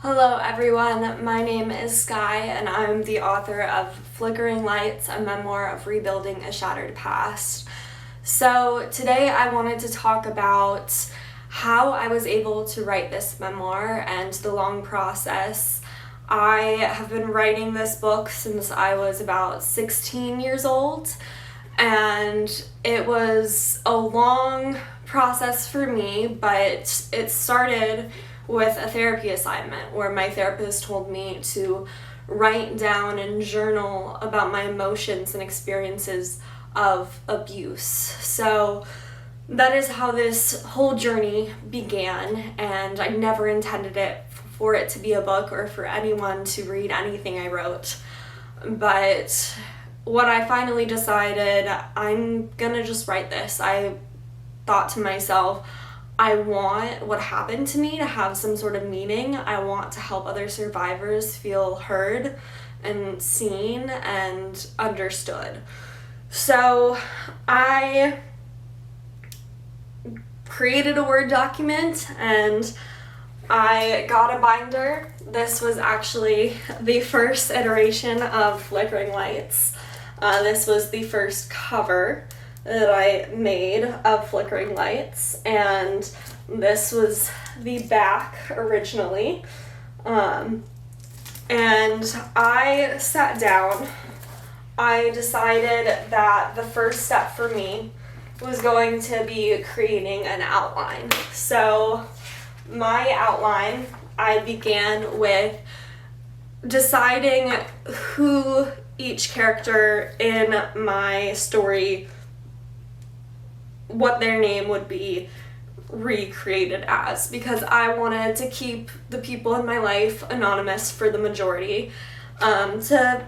Hello everyone, my name is Sky and I'm the author of Flickering Lights, a memoir of rebuilding a shattered past. So today I wanted to talk about how I was able to write this memoir and the long process. I have been writing this book since I was about 16 years old, and it was a long process for me, but it started with a therapy assignment where my therapist told me to write down and journal about my emotions and experiences of abuse. So that is how this whole journey began, and I never intended it for it to be a book or for anyone to read anything I wrote. But when I finally decided I'm gonna just write this, I thought to myself, I want what happened to me to have some sort of meaning. I want to help other survivors feel heard and seen and understood. So I created a Word document and I got a binder. This was actually the first iteration of Flickering Lights. This was the first cover that I made of Flickering Lights, and this was the back originally. And I sat down. I decided that the first step for me was going to be creating an outline. So my outline, I began with deciding who each character in my story, what their name would be recreated as, because I wanted to keep the people in my life anonymous for the majority, to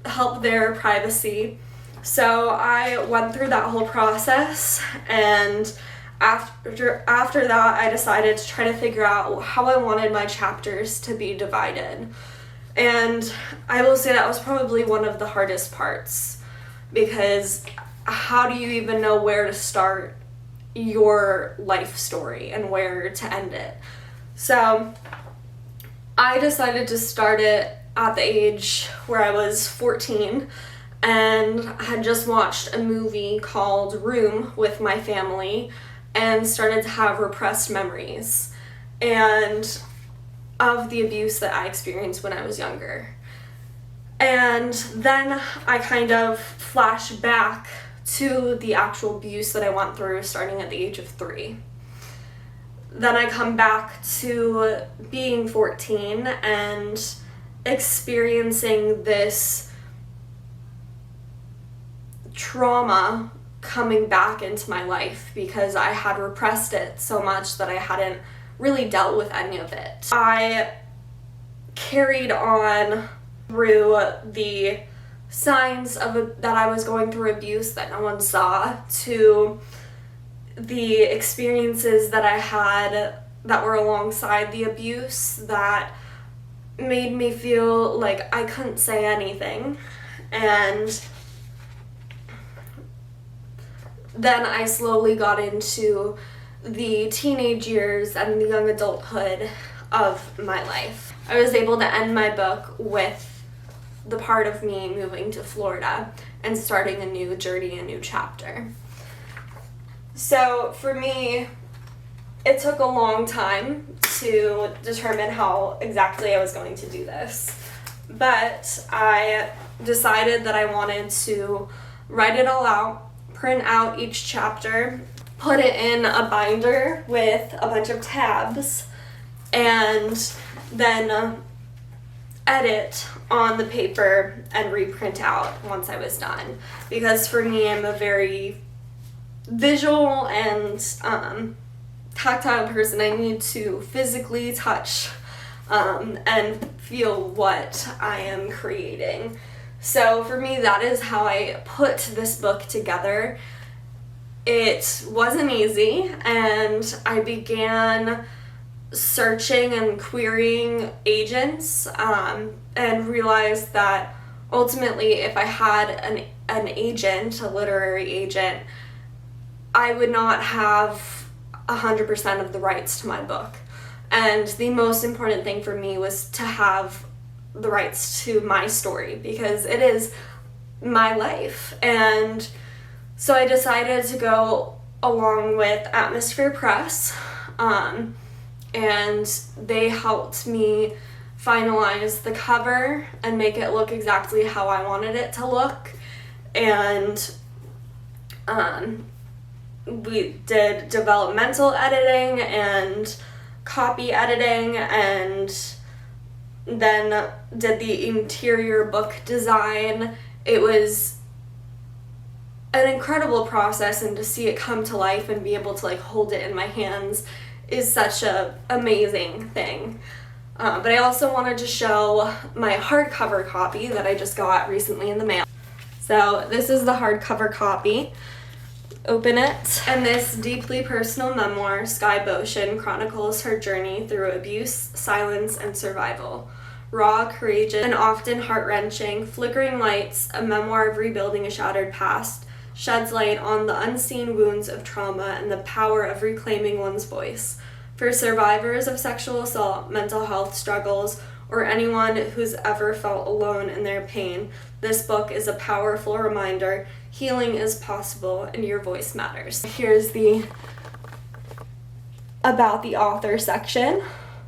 help their privacy. So I went through that whole process, and after that I decided to try to figure out how I wanted my chapters to be divided. And I will say that was probably one of the hardest parts, because how do you even know where to start your life story and where to end it? So I decided to start it at the age where I was 14 and had just watched a movie called Room with my family and started to have repressed memories and of the abuse that I experienced when I was younger. And then I kind of flash back to the actual abuse that I went through starting at the age of 3. Then I come back to being 14 and experiencing this trauma coming back into my life because I had repressed it so much that I hadn't really dealt with any of it. I carried on through the signs of that I was going through abuse that no one saw, to the experiences that I had that were alongside the abuse that made me feel like I couldn't say anything. And then I slowly got into the teenage years and the young adulthood of my life. I was able to end my book with the part of me moving to Florida and starting a new journey, a new chapter. So for me, it took a long time to determine how exactly I was going to do this. But I decided that I wanted to write it all out, print out each chapter, put it in a binder with a bunch of tabs, and then edit on the paper and reprint out once I was done. Because for me, I'm a very visual and tactile person. I need to physically touch and feel what I am creating. So for me, that is how I put this book together. It wasn't easy, and I began searching and querying agents, and realized that ultimately if I had an agent, a literary agent, I would not have 100% of the rights to my book. And the most important thing for me was to have the rights to my story, because it is my life. And so I decided to go along with Atmosphere Press, and they helped me finalize the cover and make it look exactly how I wanted it to look. And we did developmental editing and copy editing, and then did the interior book design. It was an incredible process, and to see it come to life and be able to like hold it in my hands is such a amazing thing. But I also wanted to show my hardcover copy that I just got recently in the mail. So this is the hardcover copy. Open it. And this deeply personal memoir, Skye Boshin, chronicles her journey through abuse, silence, and survival. Raw, courageous, and often heart-wrenching, Flickering Lights, a memoir of rebuilding a shattered past, sheds light on the unseen wounds of trauma and the power of reclaiming one's voice. For survivors of sexual assault, mental health struggles, or anyone who's ever felt alone in their pain, this book is a powerful reminder: healing is possible and your voice matters. Here's the about the author section.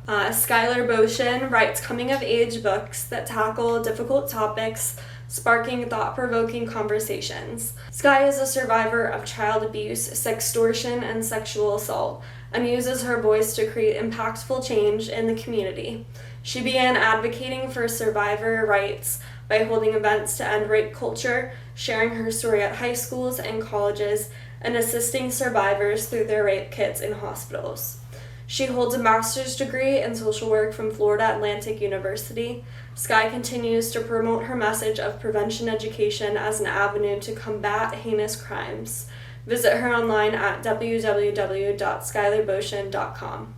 Skylar Boshin writes coming-of-age books that tackle difficult topics, sparking thought-provoking conversations. Skye is a survivor of child abuse, sextortion, and sexual assault, and uses her voice to create impactful change in the community. She began advocating for survivor rights by holding events to end rape culture, sharing her story at high schools and colleges, and assisting survivors through their rape kits in hospitals. She holds a master's degree in social work from Florida Atlantic University. Skye continues to promote her message of prevention education as an avenue to combat heinous crimes. Visit her online at www.skylarboshin.com.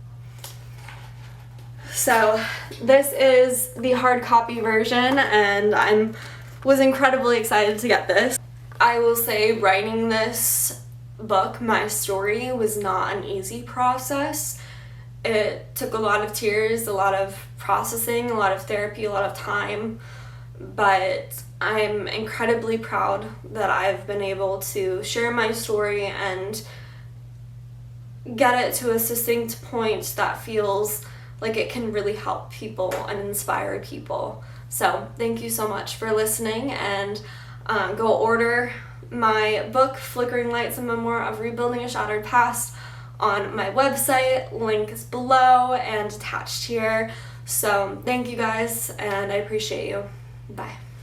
So this is the hard copy version, and I was incredibly excited to get this. I will say writing this book, my story, was not an easy process. It took a lot of tears, a lot of processing, a lot of therapy, a lot of time, but I'm incredibly proud that I've been able to share my story and get it to a succinct point that feels like it can really help people and inspire people. So thank you so much for listening, and go order my book, Flickering Lights, a Memoir of Rebuilding a Shattered Past, on my website. Link is below and attached here. So thank you guys, and I appreciate you. Bye.